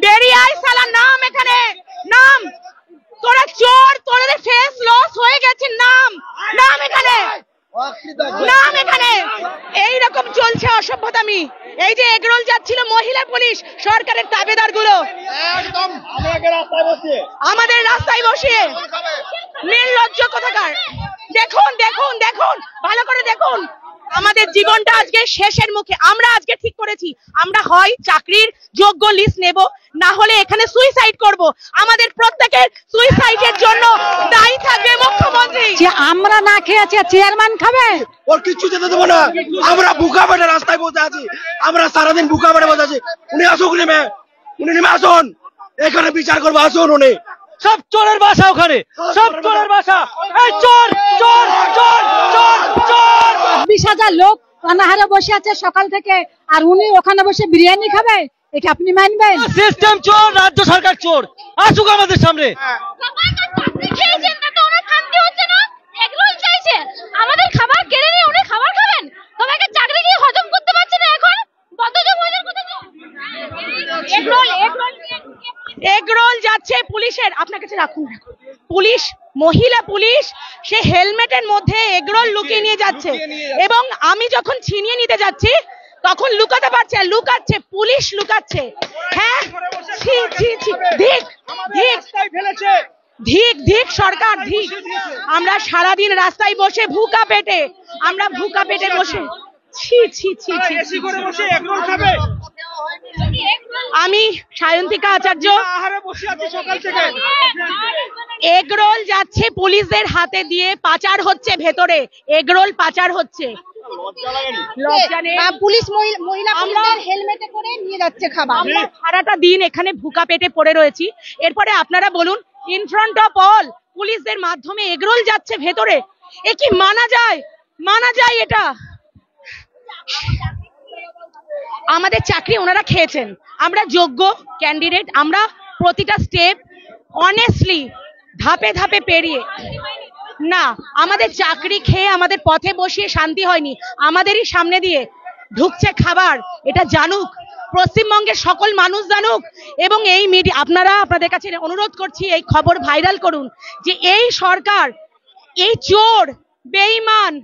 বেরিয়ে আয় শালা, নাম এখানে, নাম। তোরা চোর, তোদের ফেস লস হয়ে গেছে, নাম নাম এখানে, নাম এখানে। এইরকম চলছে অসভ্যতামি। এই যে এগরোল যাচ্ছিল মহিলা পুলিশ, সরকারের তাবেদার গুলো আমাদের রাস্তায় বসিয়ে, নির্লজ্জ কোথাকার। দেখুন দেখুন দেখুন, ভালো করে দেখুন। আমাদের জীবনটা আজকে শেষের মুখে। আমরা আজকে ঠিক করেছি, আমরা হয় চাকরির যোগ্য লিস্ট নেব, না হলে এখানে সুইসাইড করব। আমাদের প্রত্যেকের সুইসাইডের জন্য দায়ী থাকবে মুখ্যমন্ত্রী। আমরা না খেয়েছি, চেয়ারম্যান খাবে? ওর কিচ্ছু যেতে দেবো না। আমরা বুকা পেটে রাস্তায় বসে আছি, আমরা সারাদিন বুকা পেটে বসে আছি। উনি আসুক, উনি নেমে আসুন, এখানে বিচার করবো, আসুন। উনি সব চোরের বাসা, ওখানে সব চোরের বাসা। এই চোর চোর চোর চোর চোর। 20,000 লোক অনাহারে বসে আছে সকাল থেকে, আর উনি ওখানে বসে বিরিয়ানি খাবে? এটা আপনি মানবেন? সিস্টেম চোর, রাজ্য সরকার চোর। আসুক আমাদের সামনে। আমাদের খাবার কেড়ে নিয়ে উনি খাবার খাবেন? তোমাকে চাকরি কি হজম করতে পারছে না এখন? এগরোল যাচ্ছে পুলিশের, আপনার কাছে রাখুন। পুলিশ, মহিলা পুলিশ, সে হেলমেটের মধ্যে এগরোল লুকিয়ে নিয়ে যাচ্ছে, এবং আমি যখন ছিনিয়ে নিতে যাচ্ছি তখন লুকাতে পারছে, লুকাচ্ছে, পুলিশ লুকাচ্ছে। হ্যাঁ, ছি ছি ছি, ধিক ধিক ধিক ধিক সরকার, ধিক। আমরা সারাদিন রাস্তায় বসে ভুকা পেটে, আমরা ভুকা পেটে বসে, ছি ছি ছি ছি। আমি সায়ন্তিকা আচার্য, এগরোল যাচ্ছে পুলিশদের হাতে দিয়ে, পাচার হচ্ছে ভেতরে, এগরোল পাচার হচ্ছে। পুলিশ মহিলা হেলমেটে করে নিয়ে যাচ্ছে খাবার। আমরা সারাটা দিন এখানে ভুকা পেটে পড়ে রয়েছি। এরপরে আপনারা বলুন, ইন ফ্রন্ট অফ অল পুলিশদের মাধ্যমে এগরোল যাচ্ছে ভেতরে। এ কি মানা যায়? মানা যায় এটা? আমাদের চাকরি ওনারা খেয়েছেন, আমরা যোগ্য ক্যান্ডিডেট, আমরা প্রতিটা স্টেপ অনেস্টলি ধাপে ধাপে পেরিয়ে, না আমাদের চাকরি খেয়ে আমাদের পথে বসিয়ে শান্তি হয়নি, আমাদেরই সামনে দিয়ে ঢুকছে খাবার। এটা জানুক, পশ্চিমবঙ্গের সকল মানুষ জানুক। এবং এই মিডিয়া, আপনাদের কাছে অনুরোধ করছি, এই খবর ভাইরাল করুন যে এই সরকার, এই চোর, বেঈমান,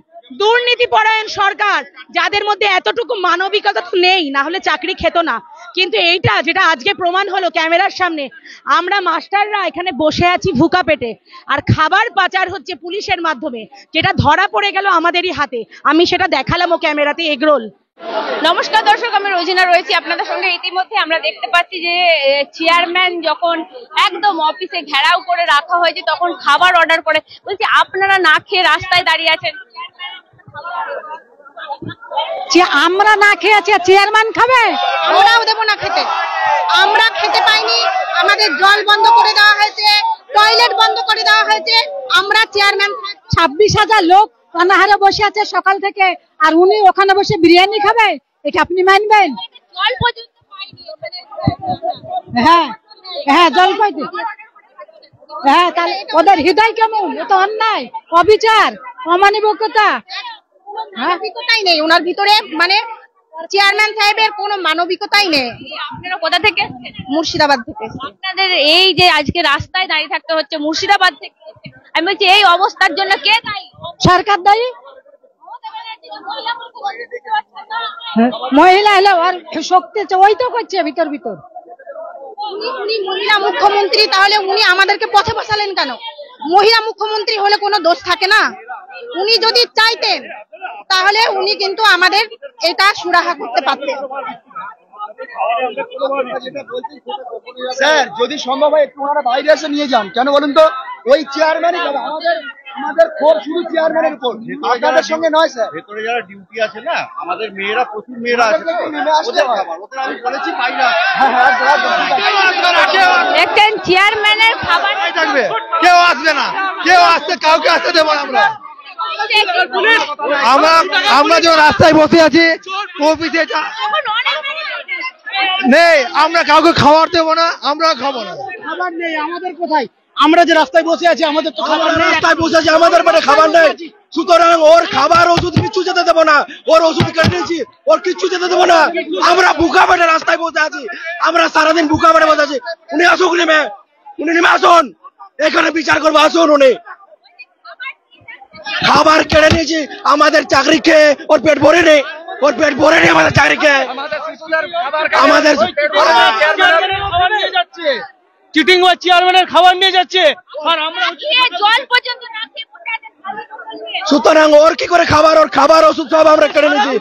দুর্নীতিপরায়ণ সরকার, যাদের মধ্যে এতটুকু মানবিকতা তো নেই, না হলে চাকরি খেত না। কিন্তু এইটা যেটা আজকে প্রমাণ হলো ক্যামেরার সামনে, আমরা মাস্টাররা এখানে বসে আছি ভুকা পেটে, আর খাবার পাচার হচ্ছে পুলিশের মাধ্যমে, যেটা ধরা পড়ে গেল আমাদেরই হাতে। আমি সেটা দেখালামও ক্যামেরাতে, এগরোল। নমস্কার দর্শক, আমি রোজিনা রয়েছি আপনাদের সঙ্গে। ইতিমধ্যে আমরা দেখতে পাচ্ছি যে চেয়ারম্যান যখন একদম অফিসে ঘেরাও করে রাখা হয়েছে, তখন খাবার অর্ডার করে। বলছি, আপনারা না খেয়ে রাস্তায় দাঁড়িয়ে আছেন? আমরা না খেয়েছি, চেয়ারম্যান খাবে? ওরাও দেবো না খেতে, আমরা খেতে পাইনি। আমাদের জল বন্ধ করে দেওয়া হয়েছে, টয়লেট বন্ধ করে দেওয়া হয়েছে। আমরা চেয়ারম্যান, 26,000 লোক অনাহারে বসে আছে সকাল থেকে, আর উনি ওখানে বসে বিরিয়ানি খাবে? এটা আপনি মানবেন? জল পর্যন্ত পাইনি ওখানে। হ্যাঁ হ্যাঁ, জল পাইতে। হ্যাঁ, তাহলে ওদের হৃদয় কেমন? এ তো অন্যায়, অবিচার, অমানবিকতা। মানবিকতাই নেই ওনার ভিতরে, মানে চেয়ারম্যান সাহেবের কোনো মানবিকতাই নেই। আপনারা কোথা থেকে? মুর্শিদাবাদ থেকে। আপনাদের এই যে আজকে রাস্তায় দাঁড়িয়ে থাকতে হচ্ছে, মুর্শিদাবাদ থেকে, আমি বলছি এই অবস্থার জন্য কে দায়ী? সরকার দায়ী। মহিলা হলো আর শক্তি, ওই তো করছে ভিতর ভিতর। উনি মহিলা মুখ্যমন্ত্রী, তাহলে উনি আমাদেরকে পথে বসালেন কেন? মহিলা মুখ্যমন্ত্রী হলে কোনো দোষ থাকে না? উনি যদি চাইতেন তাহলে উনি কিন্তু আমাদের এটা সুরাহা করতে পারতেন। স্যার, যদি সম্ভব হয় একটু ওনারা বাইরে এসে নিয়ে যান। কেন বলুন তো? ওই চেয়ারম্যানই আমাদের ক্ষোভ শুধু চেয়ারম্যানের উপর, আপনাদের সঙ্গে নয় স্যার। ভেতরে যারা ডিউটি আছে না, আমাদের মেয়েরা, প্রচুর মেয়েরা আছে, ওদের খাবার, ওদের আমি বলেছি পাই না। দেখছেন চেয়ারম্যানের খাবার থাকবে, কেউ আসবে না, কেউ আসতে, কাউকে আসতে দেবো না। আমরা যখন রাস্তায় বসে আছি, অফিসে নেই, আমরা কাউকে খাবার দেবো না, আমরা খাবো না। খাবার নেই আমাদের কোথায়? আমরা যে রাস্তায় বসে আছি আমাদের তো খাবার নেই, রাস্তায় বসে আছি আমাদের মানে খাবার নেই, সুতরাং ওর খাবার ওষুধ কিচ্ছু যেতে দেবো না, ওর ওষুধ কেটে নিয়েছি, ওর কিচ্ছু যেতে দেবো না। আমরা বুকা পেটে রাস্তায় বসে আছি, আমরা সারাদিন বুকা পেটে বসে আছি। উনি আসুক নেমে, উনি নেমে আসুন, এখানে বিচার করবো, আসুন। উনি খাবার কেড়ে নিয়েছি, আমাদের চাকরি খেয়ে ওর পেট ভরে নেই, ওর পেট ভরে নেই আমাদের চাকরি খেয়ে। আমাদের চিটিং বা চেয়ারম্যানের খাবার নিয়ে যাচ্ছে, আর আমরা জল পর্যন্ত না খেয়ে সুতরাং ওর কি করে খাবার, ওর খাবার ওষুধ সব আমরা কেড়ে নিয়েছি,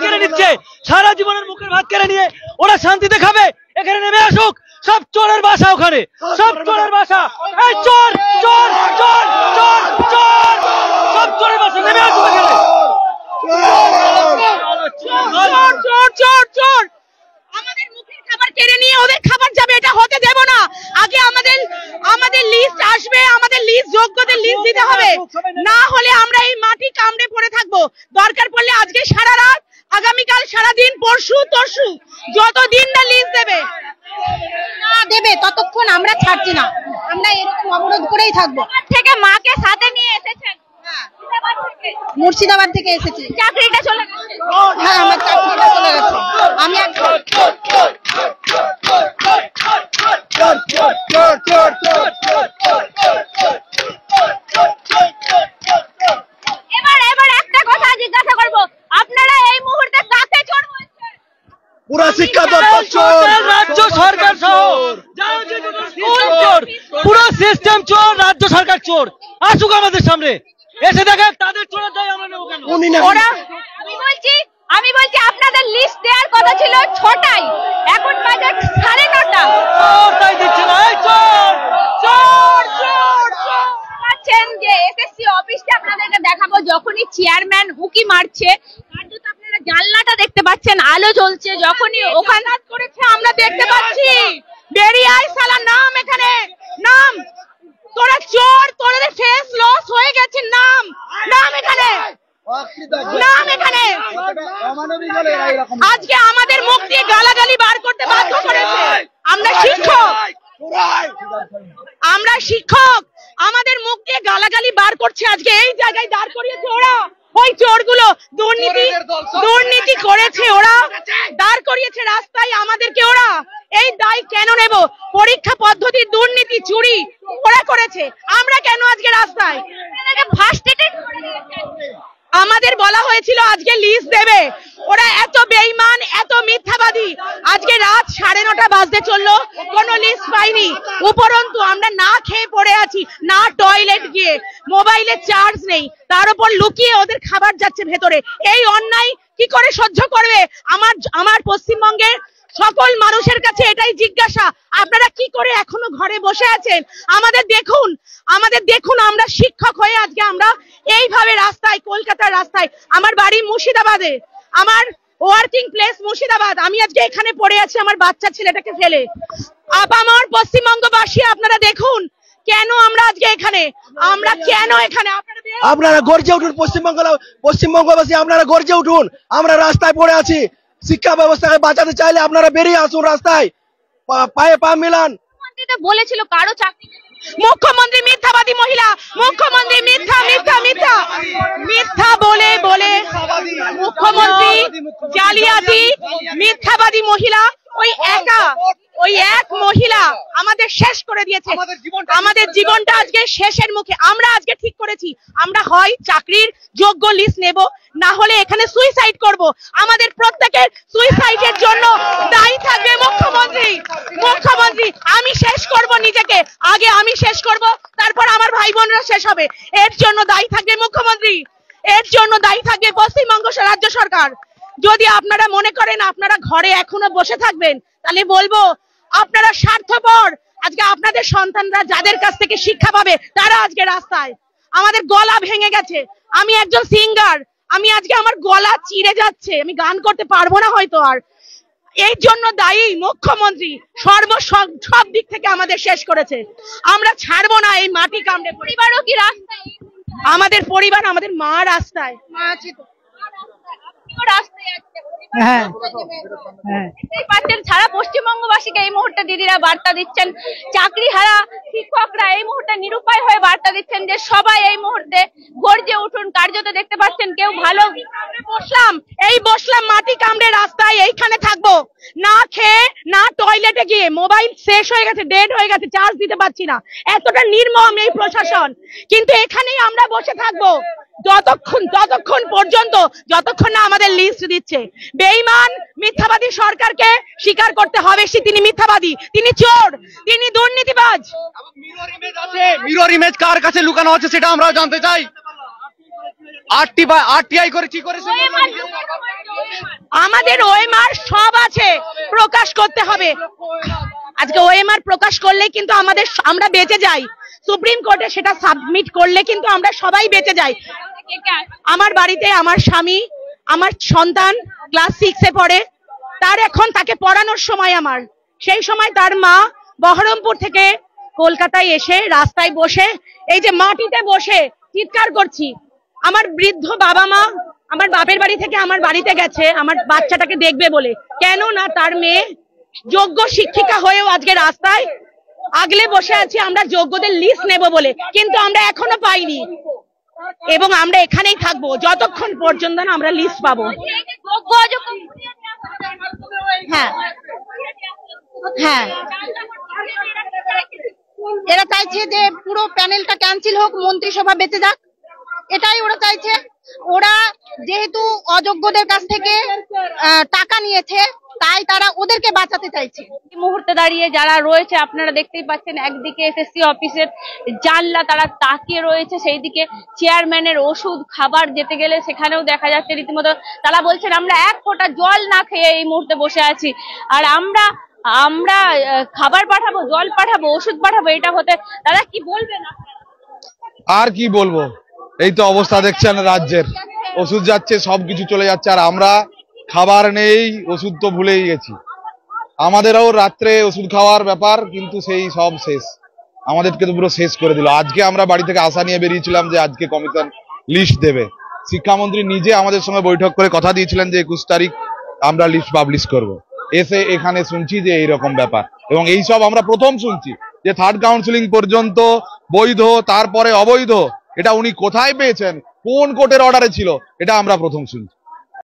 কেড়ে নিচ্ছে। সারা জীবনের মুখের ভাত কেড়ে নিয়ে ওরা শান্তিতে খাবে, এখানে নেমে আসুক। সব চোরের বাসা, ওখানে সব চোরের বাসা। এই চোর চোর চোর চোর চোর, সব চোরের বাসা, নেমে আসুক এখানে। চোর চোর চোর চোর, আমাদের মুখের খাবার কেড়ে নিয়ে ওদের খাবার যাবে, এটা হতে দেব না। আগে আমাদের লিস্ট আসবে, আমাদের লিস্ট যোগ্যদের লিস্ট দিতে হবে, না হলে আমরা এই মাটি কামড়ে পড়ে থাকবো। দরকার পড়লে আজকে সারা রাত, আগামীকাল সারাদিন, পরশু তরশু, যতদিন না লিস্ট দেবে ততক্ষণ আমরা ছাড়ছি না। আমরা এরকম অবরোধ করেই থাকবো। থেকে মাকে সাথে নিয়ে এসেছেন? মুর্শিদাবাদ থেকে এসেছি। চাকরিটা চলে গেছে? হ্যাঁ, আমার চাকরিটা চলে গেছে। আমি এবার একটা কথা জিজ্ঞাসা করব, আপনারা এই মুহূর্তে কাকে চোর বলছেন? পুরো শিক্ষা দপ্তর চোর, রাজ্য সরকার সহ স্কুল চোর, পুরো সিস্টেম চোর, রাজ্য সরকার চোর। আসুক আমাদের সামনে, এসে দেখে তাদের চোরের দায় আমরা নেবো কেন? ওরা আমি বলছি আপনাদের লিস্ট দেওয়ার কথা ছিল 6টায়, এখন বাজে 9:30। তাই দিচ্ছে না। এই চোর চোর চোর চোর। পাচ্ছেন যে এসএসসি অফিসটা আপনাদেরকে দেখাবো, যখনই চেয়ারম্যান উকি মারছে, কার্যত আপনারা জানলাটা দেখতে পাচ্ছেন, আলো জ্বলছে, যখনই ওখানে করেছে আমরা দেখতে পাচ্ছি। বেরিয়ে আয় শালা, নাম এখানে, নাম। তোরা চোর, তোদের ফেস লস হয়ে গেছে, নাম নাম এখানে, নাম এখানে। আজকে আমাদের মুখ দিয়ে গালাগালি বার করতে বাধ্য করেছে। আমরা শিক্ষক, আমাদের মুখ দিয়ে গালাগালি বার করছে। আজকে এই জায়গায় দাঁড় করিয়েছে ওরা, ওই চোরগুলো দুর্নীতি করেছে, ওরা দাঁড় করিয়েছে রাস্তায় আমাদেরকে। ওরা এই দায় কেন নেব? পরীক্ষা পদ্ধতির দুর্নীতি, চুরি ওরা করেছে, আমরা কেন আজকে রাস্তায়? ফার্স্ট অ্যাটেন্ড আমাদের বলা হয়েছিল আজকে লিস্ট দেবে, ওরা এত বেঈমান, এত মিথ্যাবাদী। আজকে রাত 9:30 বাজতে চললো, কোনো লিস্ট পাইনি। উপরন্তু আমরা না খেয়ে পড়ে আছি, না টয়লেট গিয়ে, মোবাইলে চার্জ নেই, তার উপর লুকিয়ে ওদের খাবার যাচ্ছে ভেতরে। এই অন্যায় কি করে সহ্য করবে? আমার পশ্চিমবঙ্গের সকল মানুষের কাছে এটাই জিজ্ঞাসা, আপনারা কি করে এখনো ঘরে বসে আছেন? আমাদের দেখুন, আমরা শিক্ষক হয়ে আজকে আমরা এইভাবে রাস্তায়, কলকাতার রাস্তায়। আমার বাড়ি মুর্শিদাবাদে, আমার ওয়ার্কিং প্লেস মুর্শিদাবাদ। আমি আজকে এখানে পড়ে আছি আমার বাচ্চা ছেলেটাকে ফেলে। আপামর পশ্চিমবঙ্গবাসী, আপনারা দেখুন কেন আমরা আজকে এখানে, আমরা কেন এখানে। আপনারা গর্জে উঠুন, পশ্চিমবঙ্গবাসী আপনারা গর্জে উঠুন। আমরা রাস্তায় পড়ে আছি, শিক্ষা ব্যবস্থাকে বাঁচাতে চাইলে আপনারা বেরিয়ে আসুন রাস্তায়, পায়ে পা মিলান। বলেছিল কারো চাকরি, মুখ্যমন্ত্রী মিথ্যাবাদী মহিলা, মুখ্যমন্ত্রী মিথ্যা বলে মুখ্যমন্ত্রী জালিয়াতি মিথ্যাবাদী মহিলা। ওই এক মহিলা আমাদের শেষ করে দিয়েছে, আমাদের জীবনটা আজকে শেষের মুখে। আমরা আজকে ঠিক করেছি, আমরা হয় চাকরির যোগ্য লিস্ট নেব, না হলে এখানে সুইসাইড করব। আমাদের প্রত্যেকের সুইসাইডের জন্য দায়ী থাকবে মুখ্যমন্ত্রী। আমি শেষ করব নিজেকে, আগে আমি শেষ করব, তারপর আমার ভাই বোনরা শেষ হবে। এর জন্য দায়ী থাকবে মুখ্যমন্ত্রী, এর জন্য দায়ী থাকবে পশ্চিমবঙ্গ রাজ্য সরকার। যদি আপনারা মনে করেন আপনারা ঘরে এখনো বসে থাকবেন, তাহলে বলবো আপনারা স্বার্থপর। আজকে আপনাদের সন্তানরা যাদের কাছ থেকে শিক্ষা পাবে, তারা আজকে রাস্তায়। আমাদের গলা ভেঙে গেছে, আমি একজন সিঙ্গার, আমি আজকে আমার গলা চিড়ে যাচ্ছে, আমি গান করতে পারবো না হয়তো আর। এই জন্য দায়ী মুখ্যমন্ত্রী, সব দিক থেকে আমাদের শেষ করেছে। আমরা ছাড়বো না এই মাটি কামড়ে। পরিবারও কি রাস্তায়? আমাদের পরিবার, আমাদের মা রাস্তায়। রাস্তায় আছে। হ্যাঁ হ্যাঁ দেখতেই পাচ্ছেন সারা পশ্চিমবঙ্গবাসীকে এই মুহূর্তে দিদিরা বার্তা দিচ্ছেন, চাকরি হারা শিক্ষকরা এই মুহূর্তে নিরুপায় হয়ে বার্তা দিচ্ছেন যে সবাই এই মুহূর্তে গর্জে উঠুন। কার্যত দেখতে পাচ্ছেন কেউ ভালো বসলাম মাটি কামড়ে রাস্তায়, এইখানে থাকবো না খেয়ে না টয়লেটে গিয়ে, মোবাইল শেষ হয়ে গেছে, ডেড হয়ে গেছে, চার্জ দিতে পারছি না, এতটা নির্মম এই প্রশাসন। কিন্তু এখানেই আমরা বসে থাকবো ততক্ষণ পর্যন্ত যতক্ষণ না আমাদের লিস্ট দিচ্ছে। বেঈমান মিথ্যাবাদী সরকারকে স্বীকার করতে হবে তিনি মিথ্যাবাদী, তিনি চোর, তিনি দুর্নীতিবাজ। মিরর ইমেজ কার কাছে লুকানো আছে সেটা আমরা জানতে চাই। আরটিআই করে কি করেছে? আমাদের ওএমআর সব আছে, প্রকাশ করতে হবে। আজকে ওএমআর প্রকাশ করলে কিন্তু আমরা বেঁচে যাই, সুপ্রিম কোর্টে সেটা সাবমিট করলে কিন্তু আমরা সবাই বেঁচে যাই। আমার বাড়িতে আমার স্বামী, আমার সন্তান ক্লাস 6-এ পড়ে, তাকে পড়ানোর সময় আমার, সেই সময় তার মা বহরমপুর থেকে কলকাতায় এসে রাস্তায় বসে এই যে মাটিতে বসে চিৎকার করছি। আমার বৃদ্ধ বাবা মা আমার বাপের বাড়ি থেকে আমার বাড়িতে গেছে আমার বাচ্চাটাকে দেখবে বলে, কেন না তার মেয়ে যোগ্য শিক্ষিকা হয়েও আজকে রাস্তায় আগলে বসে আছি আমরা যোগ্যদের লিস্ট নেব বলে, কিন্তু আমরা এখনো পাইনি এবং আমরা এখানেই থাকবো যতক্ষণ পর্যন্ত না আমরা লিস্ট পাবো। হ্যাঁ হ্যাঁ এরা চাইছে যে পুরো প্যানেলটা ক্যান্সেল হোক, মন্ত্রিসভা বেঁচে যাক, এটাই ওরা চাইছে। ওরা যেহেতু অযোগ্যদের কাছ থেকে টাকা নিয়েছে তাই তারা ওদেরকে বাঁচাতে চাইছে। এই মুহূর্তে দাঁড়িয়ে যারা রয়েছে আপনারা দেখতেই পাচ্ছেন, একদিকে এসএসসি অফিসের জানলা তারা তাকিয়ে রয়েছে, সেই দিকে চেয়ারম্যানের ওষুধ খাবার যেতে গেলে সেখানেও দেখা যাচ্ছে রীতিমতো তারা বলছেন আমরা এক ফোঁটা জল না খেয়ে এই মুহূর্তে বসে আছি, আর আমরা খাবার পাঠাবো, জল পাঠাবো, ওষুধ পাঠাবো, এটা হতে তারা কি বলবেন? আর কি বলবো, এই তো অবস্থা দেখছেন রাজ্যের, ওষুধ যাচ্ছে, সবকিছু চলে যাচ্ছে, আর আমরা খাবার নেই, ওষুধ তো ভুলেই গেছি। আমাদেরও রাত্রে ওষুধ খাওয়ার ব্যাপার, কিন্তু সেই সব শেষ, আমাদেরকে তো পুরো শেষ করে দিল। আজকে আমরা বাড়ি থেকে আশা নিয়ে বেরিয়েছিলাম যে আজকে কমিশন লিস্ট দেবে, শিক্ষামন্ত্রী নিজে আমাদের সঙ্গে বৈঠক করে কথা দিয়েছিলেন যে 21 তারিখ আমরা লিস্ট পাবলিশ করব। এসে এখানে শুনছি যে এইরকম ব্যাপার, এবং এইসব আমরা প্রথম শুনছি যে থার্ড কাউন্সিলিং পর্যন্ত বৈধ, তারপরে অবৈধ। এটা উনি কোথায় পেয়েছেন, কোন কোর্টের অর্ডারে ছিল, এটা আমরা প্রথম শুনছি।